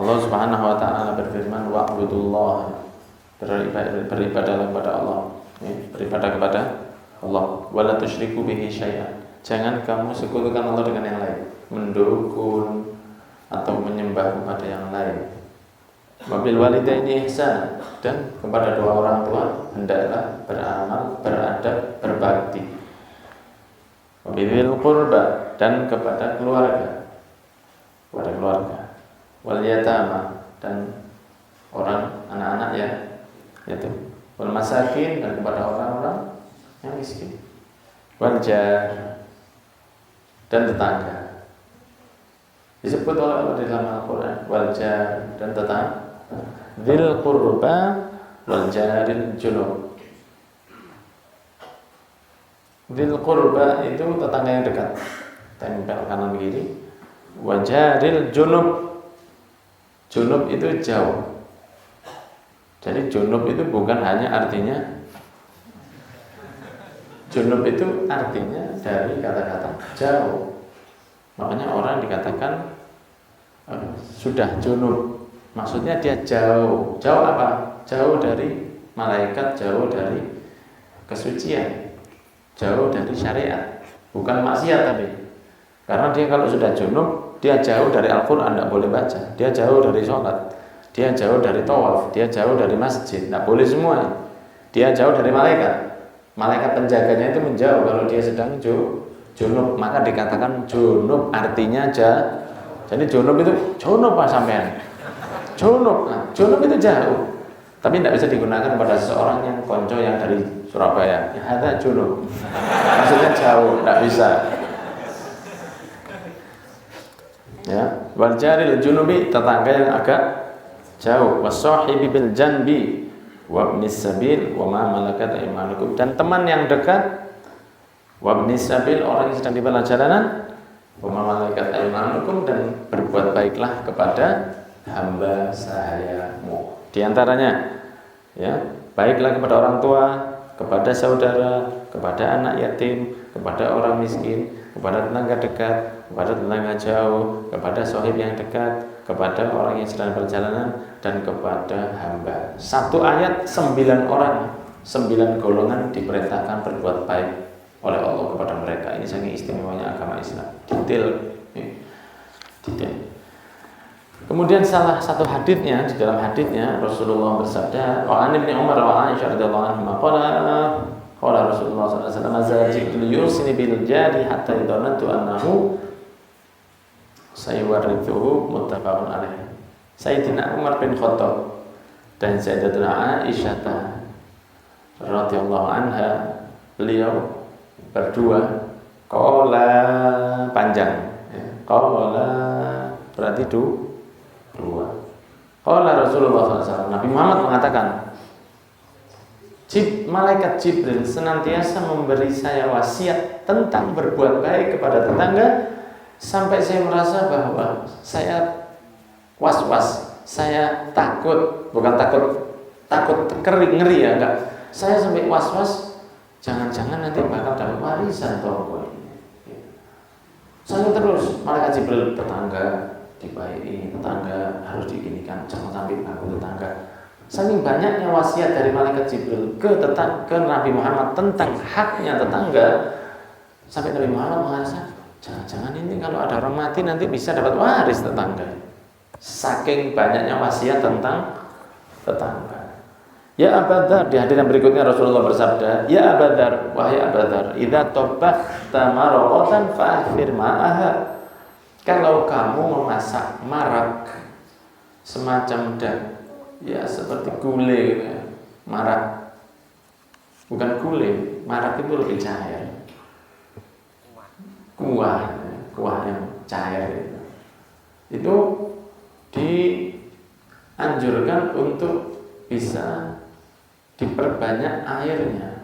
Allah Subhanahu wa taala berfirman, wa'budullah, beribadahlah kepada Allah, ya, beribadah kepada Allah, wala tusyriku bihi syai'an. Jangan kamu sekutukan Allah dengan yang lain, mendukun atau menyembah kepada yang lain. Wabil walidaini ihsan, dan kepada dua orang tua hendaklah beramal, beradab, berbakti. Wabil qurba, dan kepada keluarga, wal yatama, dan orang anak-anak ya, yaitu wal masakin, dan kepada orang-orang yang miskin, wal jar, dan tetangga. Disebut oleh Allah di dalam Al-Quran, wal jar, dan tetangga, dzil qurba wal jaril junub. Dzil qurba itu tetangga yang dekat, tempel kanan kiri. Wa jaril junub, junub itu jauh. Jadi junub itu bukan hanya artinya, junub itu artinya dari kata-kata jauh. Makanya orang dikatakan sudah junub, maksudnya dia jauh. Jauh apa? Jauh dari malaikat, jauh dari kesucian, jauh dari syariat. Bukan maksiat tapi. Karena dia kalau sudah junub, dia jauh dari Al-Quran, tidak boleh baca. Dia jauh dari sholat, dia jauh dari tawaf, dia jauh dari masjid, tidak boleh semua. Dia jauh dari malaikat. Malaikat penjaganya itu menjauh kalau dia sedang junub, maka dikatakan junub, artinya jadi junub itu junub apa sampean? Junub, nah, junub itu jauh, tapi tidak bisa digunakan pada seseorang yang konco yang dari Surabaya. Ya ada junub, maksudnya jauh, tidak bisa. Ya, wal jaril junubi, tetangga yang agak jauh, wasahibi bil janbi, wa ibnis sabil, wa ma malakat aymanukum, dan teman yang dekat, wa ibnis sabil, orang yang sedang di perjalanan, wa ma malakat aymanukum, dan berbuat baiklah kepada hamba sahayamu. Di antaranya, ya, baiklah kepada orang tua, kepada saudara, kepada anak yatim, kepada orang miskin, kepada tetangga dekat, kepada tetangga jauh, kepada sahib yang dekat, kepada orang yang sedang perjalanan, dan kepada hamba. Satu ayat 9 orang, 9 golongan diperintahkan berbuat baik oleh Allah kepada mereka. Ini sangat istimewanya agama Islam. Detail. Kemudian salah satu hadisnya, di dalam hadisnya Rasulullah bersabda, wa an ibni Umar wa Aisyah radhiyallahu anhuma qala Rasulullah sallallahu alaihi wasallam zaji'tu yusini bil jadi hatta idanatu annahu sayuwarithuhu, muttafaqun alaih. Sayyidina Umar bin Khattab dan Sayyidatuna Aisyah radhiyallahu anha, beliau berdua qala panjang, qala berarti dua. Qala Rasulullah SAW, Nabi Muhammad mengatakan, malaikat Jibril senantiasa memberi saya wasiat tentang berbuat baik kepada tetangga, sampai saya merasa bahwa saya was-was, saya takut, bukan takut ngeri ya, enggak. Saya sampai was-was, jangan-jangan nanti bakal dapat warisan toh ini. Saya terus malaikat Jibril, tetangga dibaiki, tetangga harus diginikan, jangan sampai aku tetangga. Saking banyaknya wasiat dari malaikat Jibril ke Nabi Muhammad tentang haknya tetangga, sampai Nabi Muhammad merasa jangan-jangan ini kalau ada orang mati nanti bisa dapat waris tetangga. Saking banyaknya wasiat tentang tetangga. Ya Abu Dzar, di hadis yang berikutnya Rasulullah bersabda, ya Abu Dzar, wahai Abu Dzar, idza tabakhta maraqatan fa'fir ma'aha. Kalau kamu memasak marak semacam ya seperti gulai, ya, marak, bukan gulai, marak itu lebih cair, kuah yang cair itu dianjurkan untuk bisa diperbanyak airnya,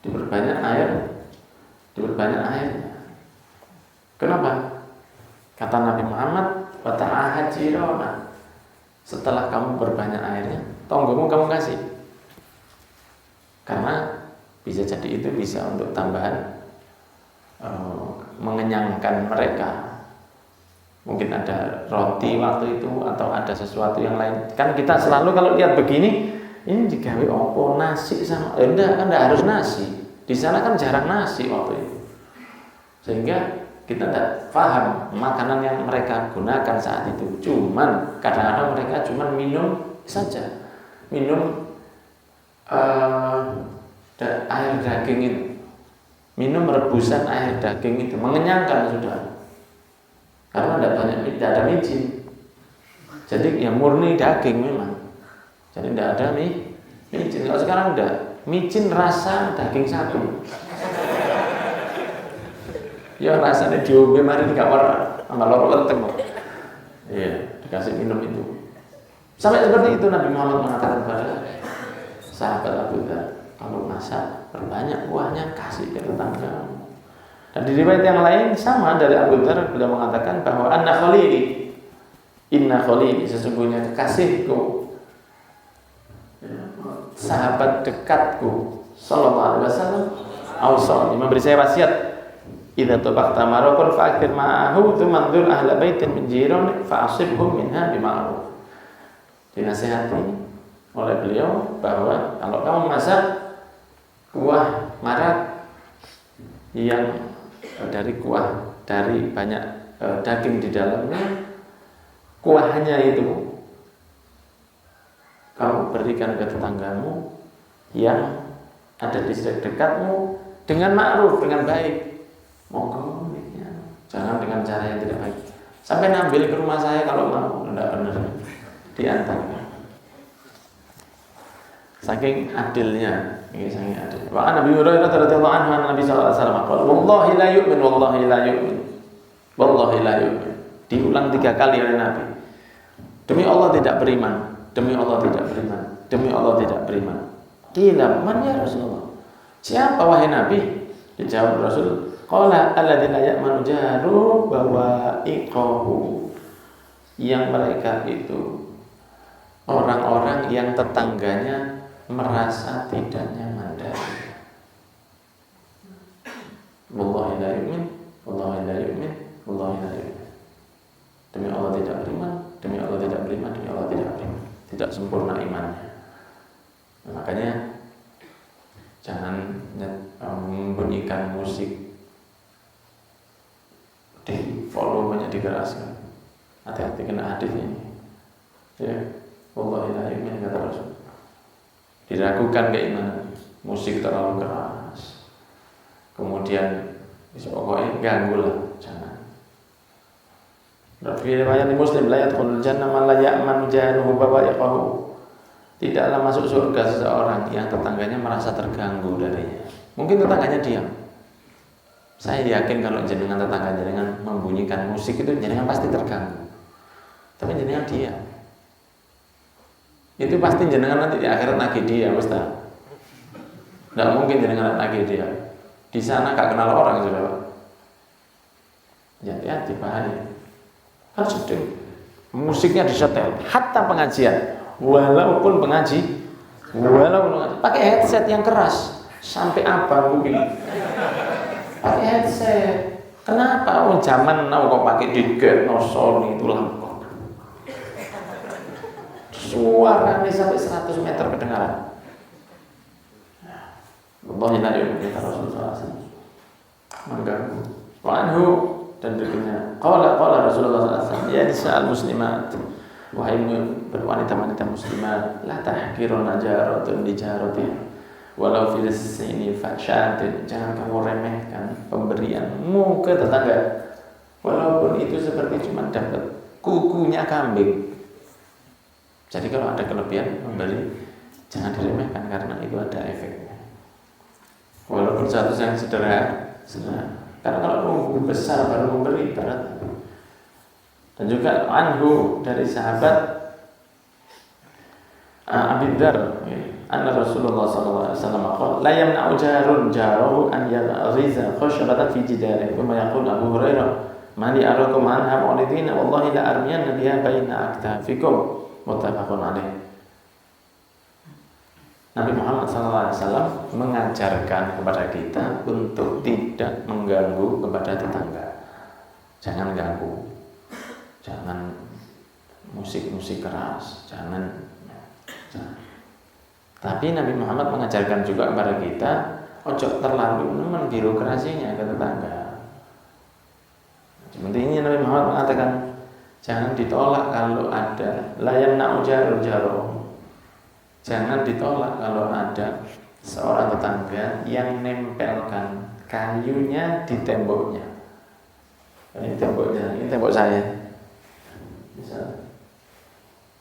diperbanyak airnya. Kenapa? Kata Nabi Muhammad, wa ta'ahad jirona, setelah kamu berbanyak airnya, tonggomu kamu kasih. Karena bisa jadi itu bisa untuk tambahan mengenyangkan mereka. mungkin ada roti waktu itu atau ada sesuatu yang lain. Kan kita selalu kalau lihat begini, ini digawe opo nasi sama enggak, kan enggak harus nasi. Di sana kan jarang nasi waktu itu. Sehingga kita tidak paham makanan yang mereka gunakan saat itu. Cuman kadang-kadang mereka cuma minum saja. Minum air daging itu. Minum rebusan air daging itu mengenyangkan sudah. Karena tidak ada micin. Jadi ya murni daging memang. Jadi tidak ada micin. Kalau sekarang udah micin rasa daging sapi. Ya rasanya diombe mari gak ora, tambah loro lenteng kok. Iya, dikasih minum itu. Sampai seperti itu Nabi Muhammad mengatakan kepada sahabat Abu Dzar, kalau masak perbanyak kuahnya kasih ke tetangga. Dan di riwayat yang lain sama dari Abu Dzar beliau mengatakan bahwa inna khalili sesungguhnya kekasihku, sahabat dekatku sallallahu alaihi wasallam awsani memberi saya wasiat, idza tabaqta maraqan fa'akthir ma'ahu tumanzur ahla baitin min jiran fa'asibhum minha bima'ruf. Dinasihati oleh beliau bahwa kalau kamu masak kuah marak yang dari banyak daging di dalamnya, kuahnya itu kamu berikan ke tetanggamu yang ada di dekatmu dengan ma'ruf, dengan baik. Monggo, ya. Jangan dengan cara yang tidak baik. Sampai ngambil ke rumah saya kalau mau, tidak benar. Diantarkan. Saking adilnya, ini saking adilnya. Wa Nabi Hurairah radhiyallahu anhu Nabi sallallahu alaihi wasallam qala wallahi la yu'min wallahi la yu'min. Wallahi la yu'min. Diulang 3 kali oleh Nabi. Demi Allah tidak beriman, demi Allah tidak beriman, demi Allah tidak beriman. Qila man ya Rasulullah? Siapa wahai Nabi? Dijawab Rasul, qala alladzina ya'manu jaru bahwa iqahu, yang mereka itu orang-orang yang tetangganya merasa tidak nyaman dari. Wallahi la yu'min, wallahi la yu'min, wallahi la yu'min. Demi Allah tidak beriman, demi Allah tidak beriman, demi Allah tidak beriman. Tidak sempurna imannya. Makanya jangan membunyikan musik di volumenya dikeraskan. Hati-hati kena hadis ini. Ya, wallahi la yu'min kata Rasul. Diragukan keimanan. Musik terlalu keras. Kemudian pokoknya ganggu lah, jangan. Dari riwayat Muslim, la yadkhulul jannah man la ya'manu jaruhu bawa'iqahu. Tidaklah masuk surga seseorang yang tetangganya merasa terganggu darinya. Mungkin tetangganya diam. Saya yakin kalau jenengan tetangga jenengan membunyikan musik itu jenengan pasti terganggu. Tapi jenengan diam. Itu pasti jenengan nanti di akhirat nagih dia, Ustaz. Tidak mungkin jenengan nagih dia. Di sana gak kenal orang sudah, Pak. Hati-hati bahaya. Kan sedih. Musiknya disetel, hatta pengajian. Walaupun pengaji pakai headset yang keras sampai apa mungkin pakai headset. Kenapa? Oh zaman now kok pakai diget, no Sony itu lampu. Suaranya sampai 100 meter kedengaran. Wallahi la yu'min kata Rasulullah SAW. Mengganggu. Wa anhu dan berikutnya. Qala Rasulullah SAW, ya nisa'al muslimat, wahai wanita-wanita muslimat, la tahkirun jaratun li jaratiha walau fil sini fashatin. Jangan kamu remehkan pemberianmu ke tetangga walaupun itu seperti cuma dapat kukunya kambing. Jadi kalau ada kelebihan memberi, jangan diremehkan karena itu ada efeknya. Walaupun satu yang sederhana. Karena kalau nunggu besar baru memberi berat. Dan juga anhu dari sahabat Abi Dzar, anna Rasulullah sallallahu alaihi wasallam qala la yamna'u jarun jarahu an yaghriza khashabatan fi jidarihi wa yaqul Abu Hurairah mali arakum anha mu'ridina wallahi la armiyanna biha baina aktafikum muttafaqun alaih. Nabi Muhammad SAW mengajarkan kepada kita untuk tidak mengganggu kepada tetangga. Jangan ganggu. jangan musik keras, jangan. Tapi Nabi Muhammad mengajarkan juga kepada kita, ojo terlalu nemen birokrasinya ke tetangga. Seperti ini Nabi Muhammad mengatakan, jangan ditolak kalau ada layan na'ujarul jaro. Jangan ditolak kalau ada seorang tetangga yang nempelkan kayunya di temboknya. Ini temboknya, ini tembok saya. Bisa.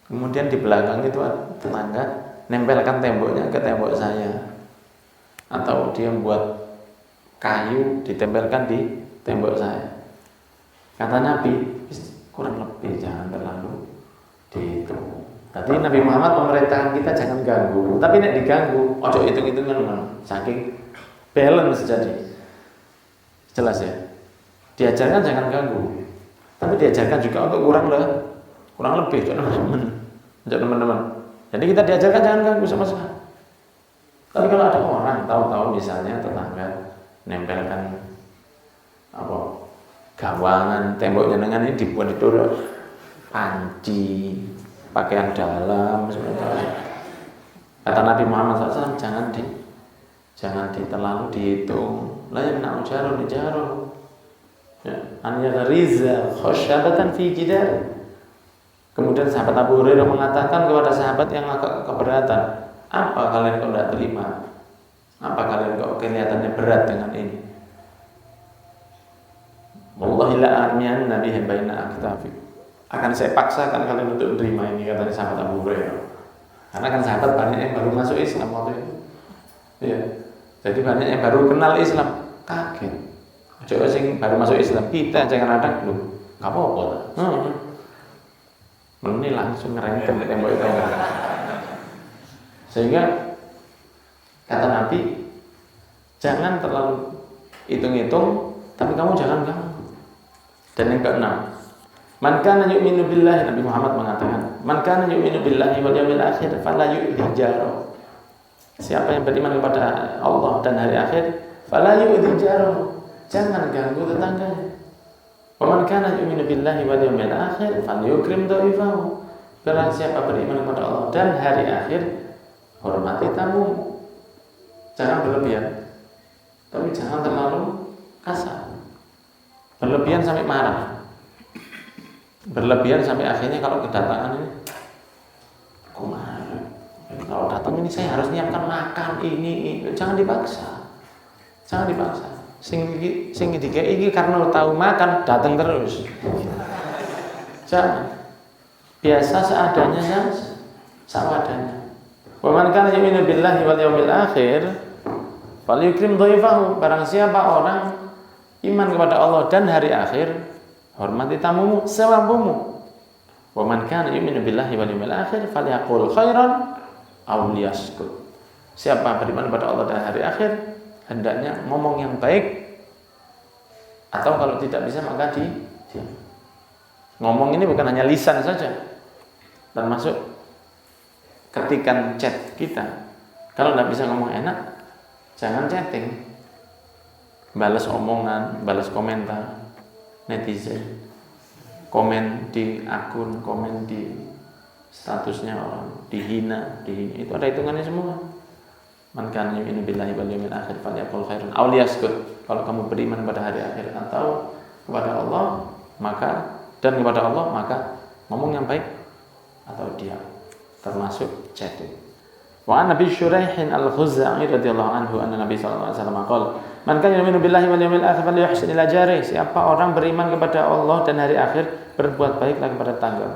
Kemudian di belakang itu tetangga nempelkan temboknya ke tembok saya. Atau dia buat kayu ditempelkan di tembok saya. Kata Nabi, kurang lebih jangan terlalu dihitung. Tadi Nabi Muhammad memerintahkan kita jangan ganggu. Tapi nek diganggu, ojo hitung-hitungan, saking balance jadi. Jelas ya? Diajarkan jangan ganggu. Tapi diajarkan juga untuk kurang lebih, teman-teman. Jadi kita diajarkan jangan ganggu sama sekali. Tapi kalau ada orang tahu-tahu misalnya tetangga nempelkan gawangan temboknya dengan ini dibuat itu panci, pakaian dalam sebenarnya. Kata Nabi Muhammad SAW, jangan terlalu dihitung. La yamna'u jarun jaro. Ya, an yaghriza khasyabatan fi jidar. Kemudian sahabat Abu Hurairah mengatakan kepada sahabat yang agak keberatan, apa kalian kok tidak terima? Apa kalian kok kelihatannya berat dengan ini? Wallahi la armian nabi baina aktafi. Akan saya paksakan kalian untuk menerima ini, katanya sahabat Abu Hurairah. Karena kan sahabat banyak yang baru masuk Islam waktu itu. Ya. Jadi banyak yang baru kenal Islam, kaget. Coba sing baru masuk Islam, kita jangan ada dulu. Enggak apa-apa ta. Ini langsung ngerengkem tembok itu. Sehingga kata Nabi, jangan terlalu hitung-hitung, tapi kamu jangan ganggu. Dan yang keenam, man kana yu'minu billahi, Nabi Muhammad mengatakan, man kana yu'minu billahi wal yawmil akhir fala yu'dhi jaro. Siapa yang beriman kepada Allah dan hari akhir, fala yu'dhi jaro. Jangan ganggu tetangganya. Wa man kana yu'minu billahi wal yawmil akhir falyukrim dhaifahu. Barang siapa beriman kepada Allah dan hari akhir, hormati tamu. Jangan berlebihan, tapi jangan terlalu kasar. Berlebihan sampai marah, berlebihan sampai akhirnya kalau kedatangan ini, kok marah? Kalau datang ini saya harus nyiapkan makan ini. Jangan dipaksa, jangan dipaksa. Sing dikei iki karena tahu makan datang terus. Jangan. Biasa seadanya, seadanya. Wa man kana yu'minu billahi wal yawmil akhir falyukrim dhaifahu. Barang siapa orang iman kepada Allah dan hari akhir, hormati tamumu semampumu. Wa man kana yu'minu billahi wal yawmil akhir falyaqul khairan aw liyaskut. Siapa beriman kepada Allah dan hari akhir, hendaknya ngomong yang baik, atau kalau tidak bisa maka diam. Ngomong ini bukan hanya lisan saja, termasuk ketikan chat kita. Kalau tidak bisa ngomong enak, jangan chatting, balas omongan, balas komentar netizen, komen di akun, komen di statusnya orang, dihina, itu ada hitungannya semua. Man kana yu'minu billahi wal yawmil akhir falyaqul khairan aw liyaskut. Kalau kamu beriman pada hari akhir atau kepada Allah, maka ngomong yang baik atau diam, termasuk chatting. Wa an Nabi Syuraihin al-Khuzai radhiyallahu anhu anna Nabi sallallahu alaihi wasallam qala man kana yu'minu billahi wal yawmil akhir falyuhsin ila jarih. Siapa orang beriman kepada Allah dan hari akhir, berbuat baiklah kepada tetangga.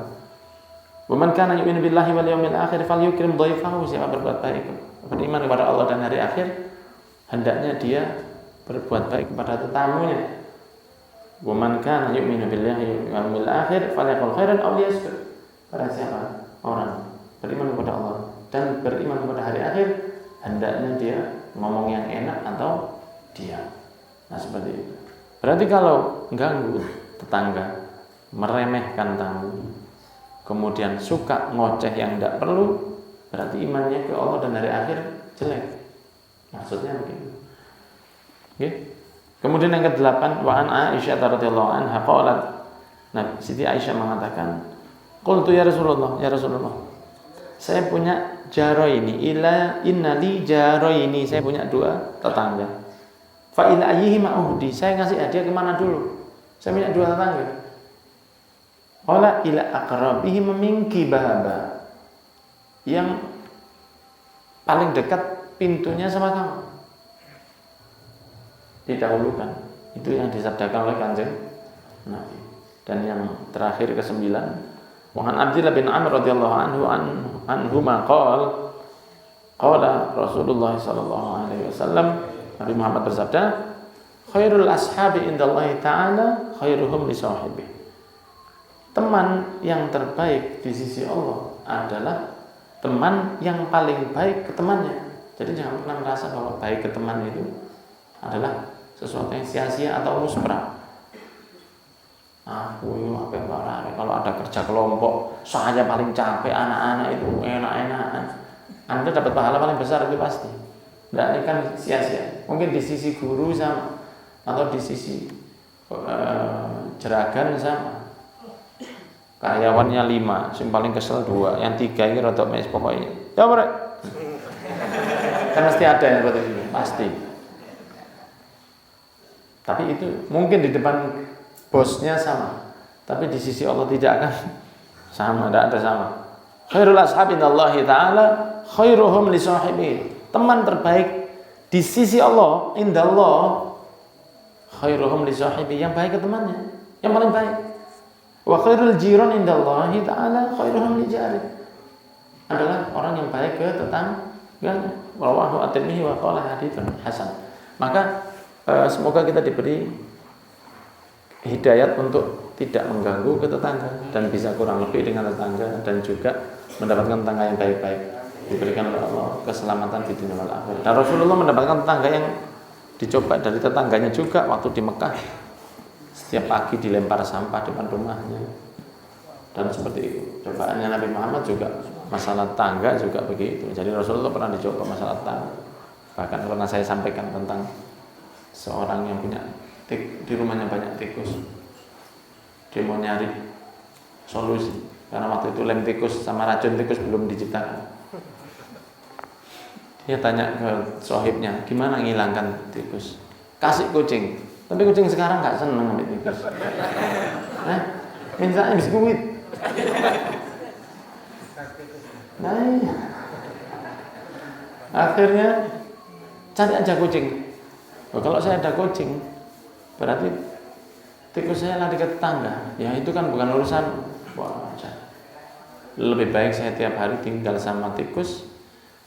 Wa man kana yu'minu billahi wal yawmil akhir falyukrim dhaifahu. Siapa berbuat baik, beriman kepada Allah dan hari akhir, hendaknya dia berbuat baik kepada tetamunya. Wa man kana yu'minu billahi wal yawmil akhir falyaqul khairan aw liyaskut. Barang siapa orang beriman kepada Allah dan beriman kepada hari akhir, hendaknya dia ngomong yang enak atau diam. Nah seperti itu. Berarti kalau ganggu tetangga, meremehkan tamu, kemudian suka ngoceh yang tidak perlu, berarti imannya ke Allah dan hari akhir jelek. Maksudnya begitu. Okay. Kemudian yang ke-8, wa an Aisyah radhiyallahu anha qalat Nah, Siti Aisyah mengatakan, qultu ya Rasulullah, saya punya innali ini, saya punya 2 tetangga. Fa ila ayyihima uhdi, saya ngasih hadiah kemana dulu? Saya punya 2 tetangga. Qala ila aqrabihim minki bahaba, yang paling dekat pintunya sama kamu, didahulukan. Itu yang disabdakan oleh Kanjeng Nabi. Dan yang terakhir ke-9, wa an Abdullah bin Amr radhiyallahu anhu qala Rasulullah sallallahu alaihi wasallam, Nabi Muhammad bersabda, khairul ashabi indallahi ta'ala khairuhum li sahibi. Teman yang terbaik di sisi Allah adalah teman yang paling baik ke temannya. Jadi jangan pernah merasa bahwa baik ke teman itu adalah sesuatu yang sia-sia atau muspra. Aku ini kalau ada kerja kelompok, saya paling capek, anak-anak itu enak-enakan. Anda dapat pahala paling besar itu pasti. Tidak kan sia-sia. Mungkin di sisi guru sama, atau di sisi jeragan sama. Karyawannya 5, yang paling kesel 2, yang 3 ini rotok mes pokoknya. Ya mereka. Kan mesti ada yang seperti itu, pasti. Tapi itu mungkin di depan bosnya sama, tapi di sisi Allah tidak akan sama, tidak ada sama. Khairul ashabi indallahi ta'ala khairuhum li sahibihi. Teman terbaik di sisi Allah, indallah, khairuhum li sahibihi, yang baik ke temannya, yang paling baik. Wa khairul jiran indallahi ta'ala khairuhum li jari, adalah orang yang baik ke tetangganya. Rawahu at-Tirmidzi wa qala haditsun hasan. Maka semoga kita diberi hidayat untuk tidak mengganggu ke tetangga dan bisa kurang lebih dengan tetangga, dan juga mendapatkan tetangga yang baik-baik, diberikan oleh Allah keselamatan di dunia wal akhirat. Dan Rasulullah mendapatkan tetangga yang dicoba dari tetangganya juga waktu di Mekah. Setiap pagi dilempar sampah depan rumahnya, dan seperti itu. Cobaannya Nabi Muhammad juga masalah tangga juga begitu. Jadi Rasulullah pernah dicoba masalah tangga. Bahkan pernah saya sampaikan tentang seorang yang punya di rumahnya banyak tikus. Dia mau nyari solusi karena waktu itu lem tikus sama racun tikus belum diciptakan. Dia tanya ke sohibnya, gimana menghilangkan tikus? Kasih kucing. Tapi kucing sekarang nggak seneng sama tikus. Mintanya biskuit. Nah, akhirnya cari aja kucing. Kalau saya ada kucing, berarti tikus saya lari ke tetangga. Ya itu kan bukan urusan. Wah, lebih baik saya tiap hari tinggal sama tikus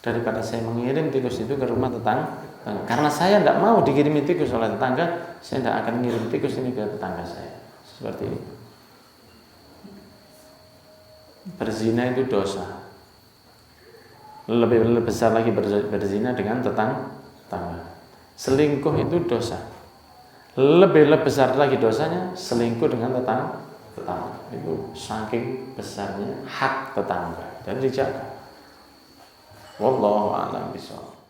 daripada saya mengirim tikus itu ke rumah tetangga. Karena saya tidak mau dikirimi tikus oleh tetangga, saya tidak akan mengirim tikus ini ke tetangga saya. Seperti itu. Berzina itu dosa. Lebih besar lagi berzina dengan tetangga. Selingkuh itu dosa. Lebih besar lagi dosanya selingkuh dengan tetangga. Itu saking besarnya hak tetangga. Dan dijaga. Wallahu a'lam bishawab.